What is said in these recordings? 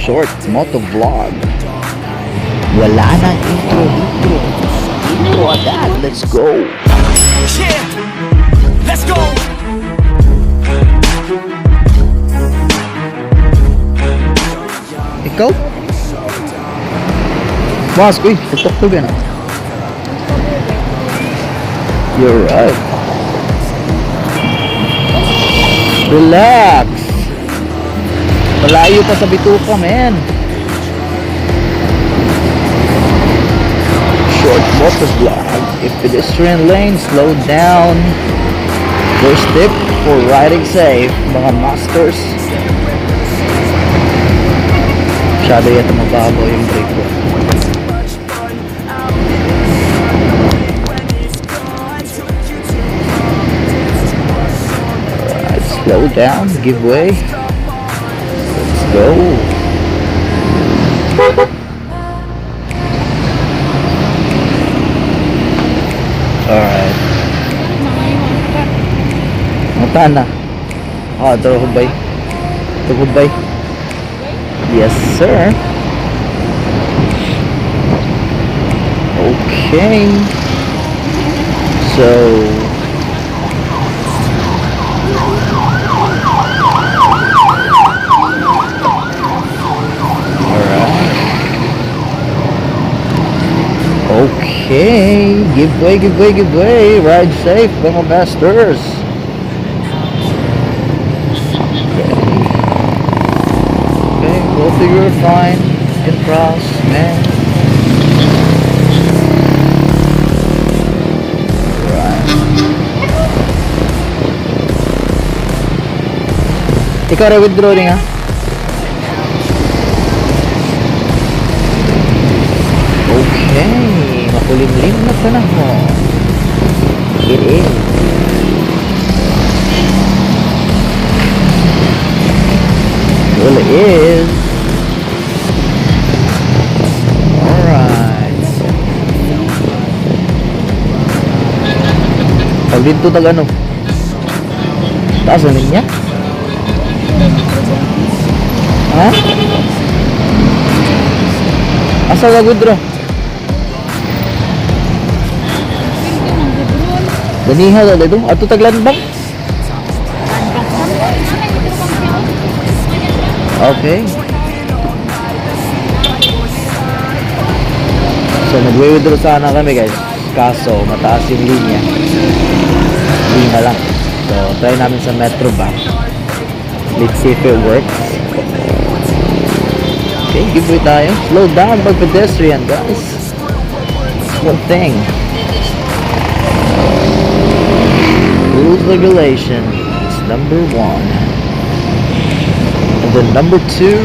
short MotoVlog. Wala nang intro. Intro agad. Let's go. Yeah, let's go. Ikaw? Mas, uy, tutok yan. You're right. Relax. Malayo pa sa bituka, man. Short MotoVlog. If pedestrian lane, slow down. First tip for riding safe, mga masters. Masyado yata mababaw yung brake ko. Alright, slow down, give way. Let's go. Alright. Mata na. Oh, ito hubay. Ito hubay. Yes, sir. Okay. So alright. Okay. Give way. Ride safe, mga masters. Both of you are fine. You can cross, man. Right. Ikaw rin withdraw rin ha. Okay. Makulimlim na panahon. It is. Well, it is. Alright. Pag dito tag ano? Taas na niya? Ha? Asa ka withdraw? Daniha na dito? Ato taglan bang? Okay. So nagwe-withdraw sana kami guys. Kaso mataas yung linya. Hindi na lang. So try namin sa Metro Bank. Let's see if it works. Okay, give way tayo. Slow down pag pedestrian guys. That's one thing. Rules regulation. It's number 1. And then number 2,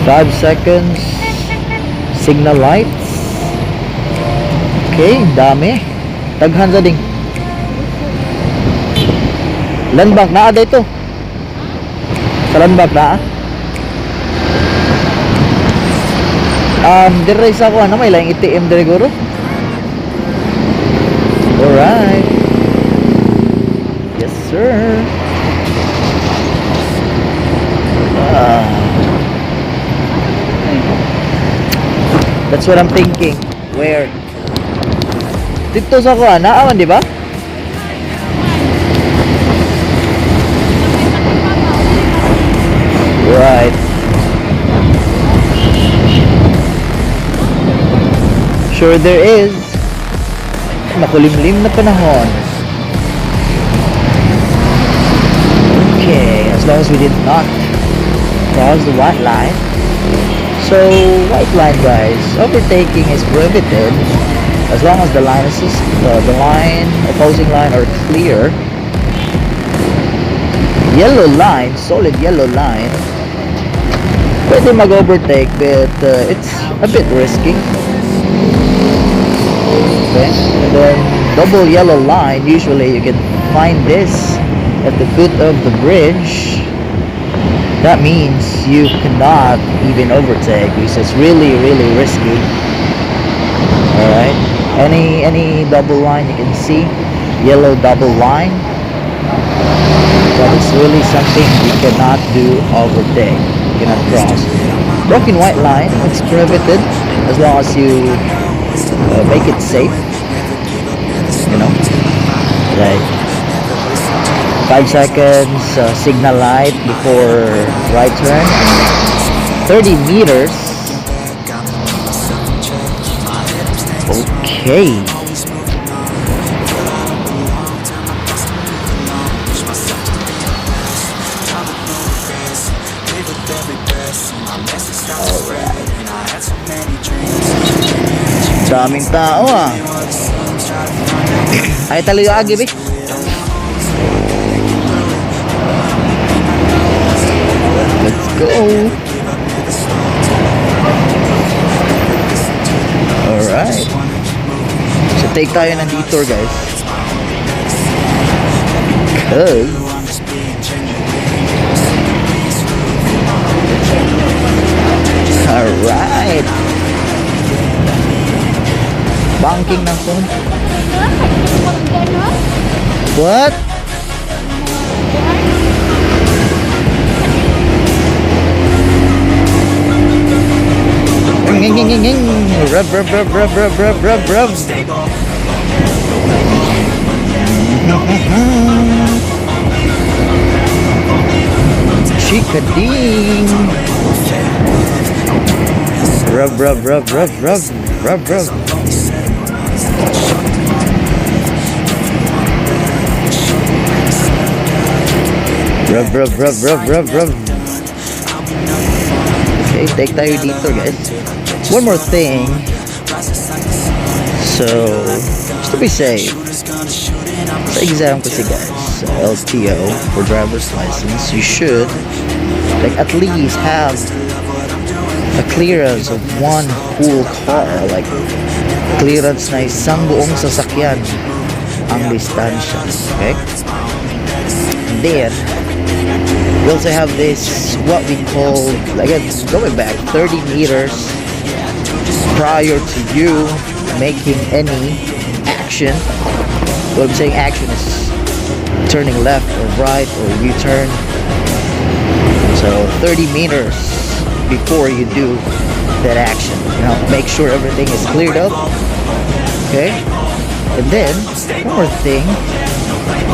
5 seconds signal lights. Okay, dami. Taghan sa ding. Landbank na ada ito. Sa landbank na dire sa ako may lang ATM dire guro. Alright. Yes sir. That's what I'm thinking. Where? Dito sa kuha, naawan, di ba? Right. Sure there is. Makulimlim na panahon. Okay, as long as we did not cross the white line. So, white line guys, overtaking is prohibited as long as the line assist, the line, opposing line are clear. Yellow line, solid yellow line, pwede mag-overtake but it's a bit risky. Okay, and then double yellow line, usually you can find this at the foot of the bridge. That means you cannot even overtake because it's really risky. Alright, any double line you can see, yellow double line, that is really something you cannot do overtake. cannot cross. Broken white line, it's prohibited as long as you make it safe. You know, like 5 seconds signal light before right turn. 30 meters. Okay. Daming tao ah. Ay talaga agi be. Let's go. Alright. So take tayo ng detour guys. Cause alright. Banking ng phone. What? Rev. Chikading. Rev. Rev. Okay, take tayo dito guys. One more thing. So, just to be safe, sa exam kasi guys, sa LTO for driver's license, you should like at least have a clearance of one whole car, like clearance na isang buong sasakyan ang distansya, okay? And then we also have this what we call, like it's going back 30 meters prior to you making any action. What I'm saying action is turning left or right or U-turn. So 30 meters before you do that action, you know, make sure everything is cleared up, okay? And then one more thing,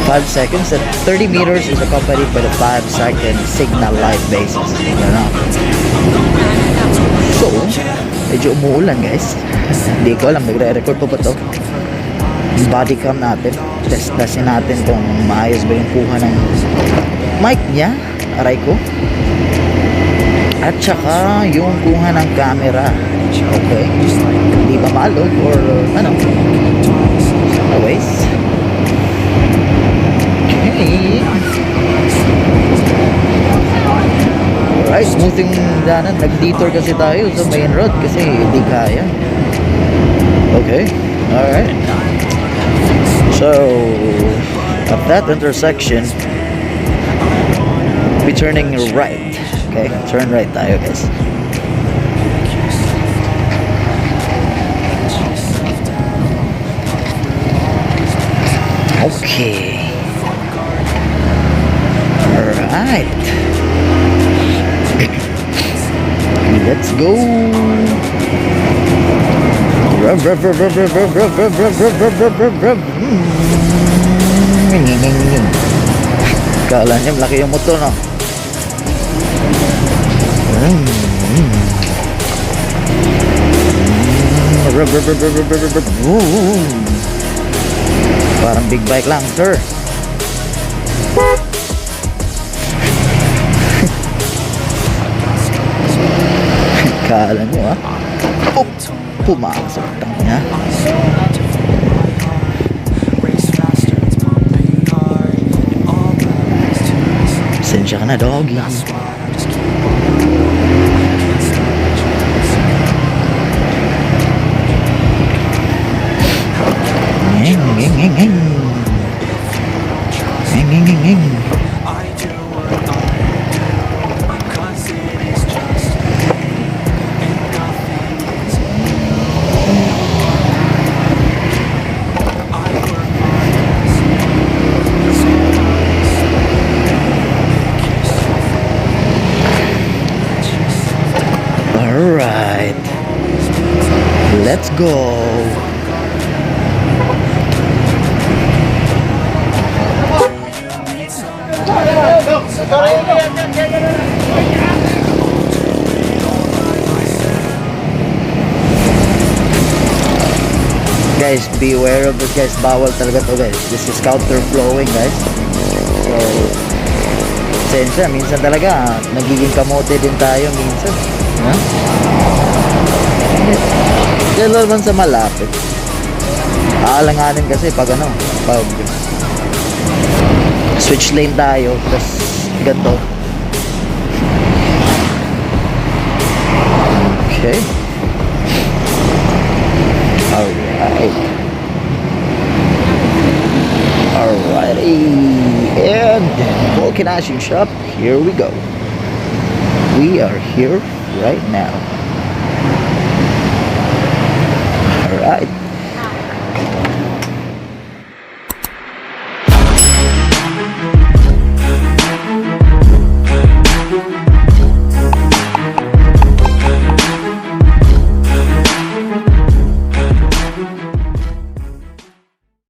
5 seconds, and 30 meters is accompanied by the 5-second signal light basis, you know? So medyo umuulan guys. Hindi ko alam, nagre-record pa ba to? Yung body cam natin, testin natin kung maayos ba yung kuha ng mic niya, aray ko, at saka yung kuha ng camera, okay? Hindi ba malog or ano? Anyways, okay. Alright, smoothing danan. Nag-detour kasi tayo sa main road kasi hindi kaya. Okay, alright. So, at that intersection, be turning right. Okay, turn right tayo guys. Okay. Alright. Let's go. Kala niya malaki yung motor, no? Parang big bike lang, sir. Kala nyo ah. Pumasok niya. Pasensya ka na, doggy. go. Guys, beware of this guys. Bawal talaga to guys. This is counter-flowing guys. So, sensya, minsan talaga nagiging kamote din tayo minsan. Ha? Kaya naman sa malapit. Aalanganin kasi pag ano, pag switch lane tayo, tapos ganito. Okay. Alright. Alrighty. And Volcanizing shop, here we go. We are here right now.